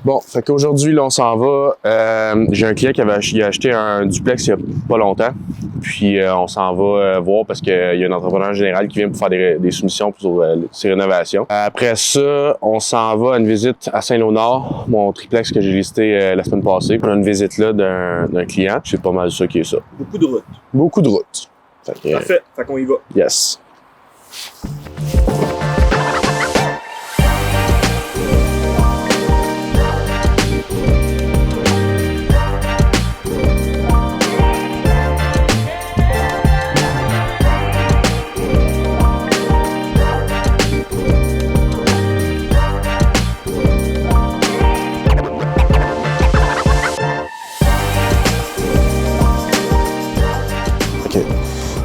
Bon, fait qu'aujourd'hui, là, on s'en va. J'ai un client qui a acheté un duplex il y a pas longtemps. Puis on s'en va voir parce qu'il y a un entrepreneur général qui vient pour faire des soumissions pour ses rénovations. Après ça, on s'en va à une visite à Saint-Léonard, mon triplex que j'ai listé la semaine passée. On a une visite là d'un client. C'est pas mal ça qui est ça. Beaucoup de routes. Beaucoup de routes. Parfait, fait qu'on y va. Yes.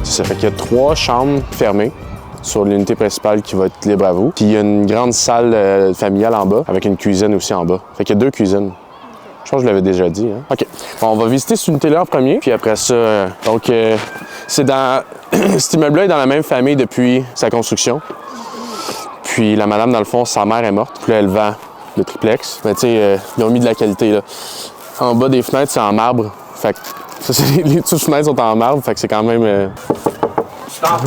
Ça fait qu'il y a 3 chambres fermées sur l'unité principale qui va être libre à vous. Puis il y a une grande salle familiale en bas avec une cuisine aussi en bas. Fait qu'il y a 2 cuisines. Je pense que je l'avais déjà dit. Hein? OK. Bon, on va visiter cette unité-là en premier. Puis après ça, c'est dans... cet immeuble-là est dans la même famille depuis sa construction. Puis la madame, dans le fond, sa mère est morte. Puis là, elle vend le triplex. Mais tu sais, ils ont mis de la qualité, là. En bas des fenêtres, c'est en marbre. Fait que ça, les toutes fenêtres sont en marbre. Fait que c'est quand même... Stop.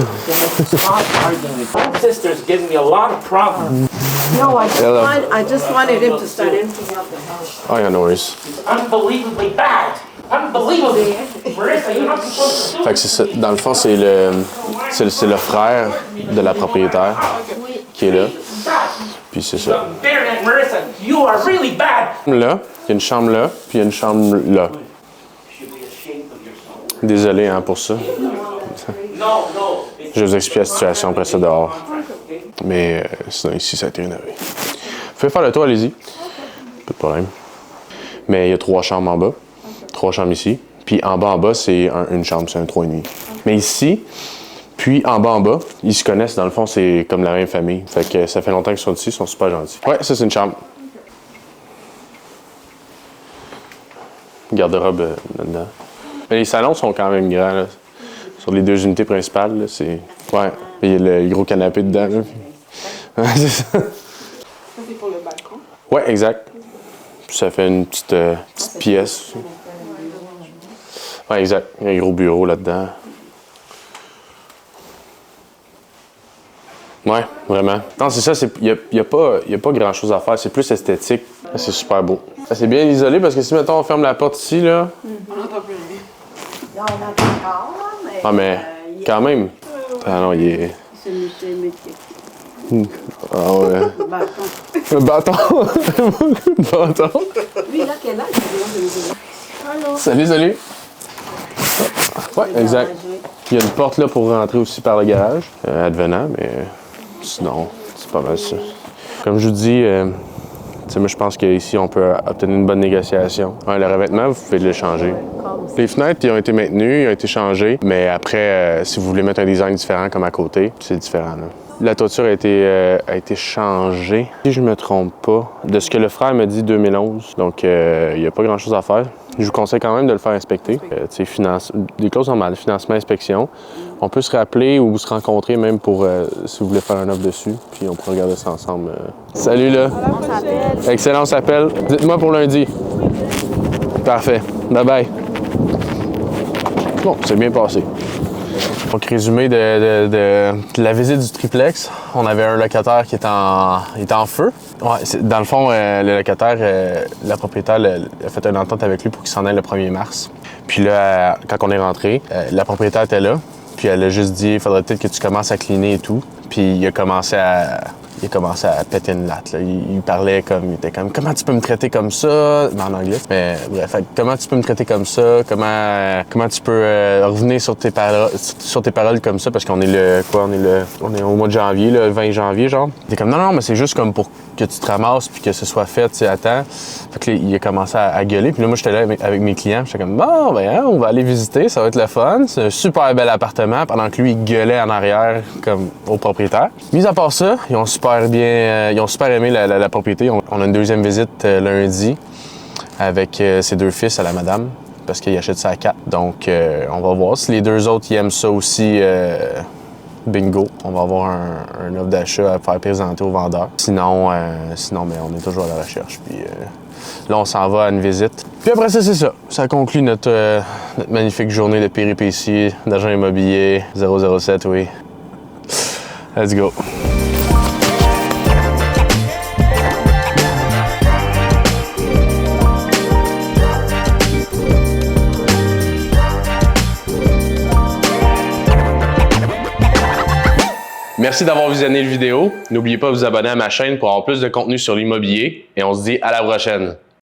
Stop arguing. My sister's giving me a lot of problems. No, I just wanted him to start emptying out the house. Oh, yeah, no worries. It's unbelievably bad. Unbelievably. Marissa, you're not supposed to do Fait que c'est ça. Dans le fond, c'est le frère de la propriétaire qui est là. Puis c'est ça. Baronet, Marissa, you are really bad. Là, il y a une chambre là, puis il y a une chambre là. Désolé hein, pour ça. Je vais vous expliquer la situation après ça dehors. Mais sinon, ici, ça a été rénové. Vous pouvez faire le tour, allez-y. Pas de problème. Mais il y a 3 chambres en bas. 3 chambres ici. Puis en bas, c'est une chambre, c'est un 3,5. Mais ici, puis en bas, ils se connaissent. Dans le fond, c'est comme la même famille. Fait que ça fait longtemps qu'ils sont ici, ils sont super gentils. Ouais, ça, c'est une chambre. Garde-robe là-dedans. Mais les salons sont quand même grands, là. Sur les 2 unités principales, là, c'est... Ouais, il y a le gros canapé dedans, là. C'est ça. Ça, c'est pour le balcon? Ouais, exact. Puis ça fait une petite pièce. Ouais, exact. Il y a un gros bureau là-dedans. Ouais, vraiment. Non, c'est ça, il y a pas grand-chose à faire. C'est plus esthétique. C'est super beau. C'est bien isolé parce que si, mettons, on ferme la porte ici, là... On n'entend plus rien. Non, on entend encore, mais... Ah, mais quand même. Ah non, il est... C'est métier. Ah ouais. Bâton. Un bâton. Un bâton. Lui, là, quel âge il a? Salut. Ouais, exact. Il y a une porte là pour rentrer aussi par le garage, advenant, mais sinon, c'est pas mal ça. Comme je vous dis, moi je pense qu'ici on peut obtenir une bonne négociation. Ouais, le revêtement, vous pouvez le changer. Les fenêtres, ils ont été maintenues, ils ont été changées, mais après, si vous voulez mettre un design différent comme à côté, c'est différent. Là. La toiture a été changée, si je ne me trompe pas, de ce que le frère me dit 2011. Donc, il n'y a pas grand-chose à faire. Je vous conseille quand même de le faire inspecter. Des clauses normales, financement, inspection. On peut se rappeler ou se rencontrer même pour, si vous voulez faire un offre dessus. Puis on pourra regarder ça ensemble. Salut là! Excellent, on s'appelle. Dites-moi pour lundi. Parfait. Bye-bye. Bon, c'est bien passé. Donc, résumé de la visite du triplex, on avait un locataire qui était en feu. Ouais, dans le fond, le locataire, la propriétaire a fait une entente avec lui pour qu'il s'en aille le 1er mars. Puis là, quand on est rentré, la propriétaire était là. Puis elle a juste dit, il faudrait peut-être que tu commences à cleaner et tout. Puis il a commencé à péter une latte. Là. Il parlait comme, il était comme, comment tu peux me traiter comme ça? Mais en anglais. Mais bref, comment tu peux me traiter comme ça? Comment tu peux revenir sur tes paroles comme ça? Parce qu'on est on est au mois de janvier, le 20 janvier, genre. Il était comme, non, mais c'est juste comme pour que tu te ramasses puis que ce soit fait, tu sais, à temps. Fait que là, il a commencé à gueuler. Puis là, moi, j'étais là avec mes clients. J'étais comme, bon, ben, hein, on va aller visiter, ça va être le fun. C'est un super bel appartement. Pendant que lui, il gueulait en arrière, comme au propriétaire. Mis à part ça, ils ont super aimé la propriété. On a une deuxième visite lundi avec ses 2 fils à la madame parce qu'ils achètent ça à 4. Donc, on va voir si les 2 autres ils aiment ça aussi bingo, on va avoir un offre d'achat à faire présenter aux vendeurs. Sinon, mais on est toujours à la recherche. Puis là, on s'en va à une visite. Puis après ça, c'est ça. Ça conclut notre magnifique journée de péripéties, d'agent immobilier 007, oui. Let's go. Merci d'avoir visionné la vidéo. N'oubliez pas de vous abonner à ma chaîne pour avoir plus de contenu sur l'immobilier et on se dit à la prochaine.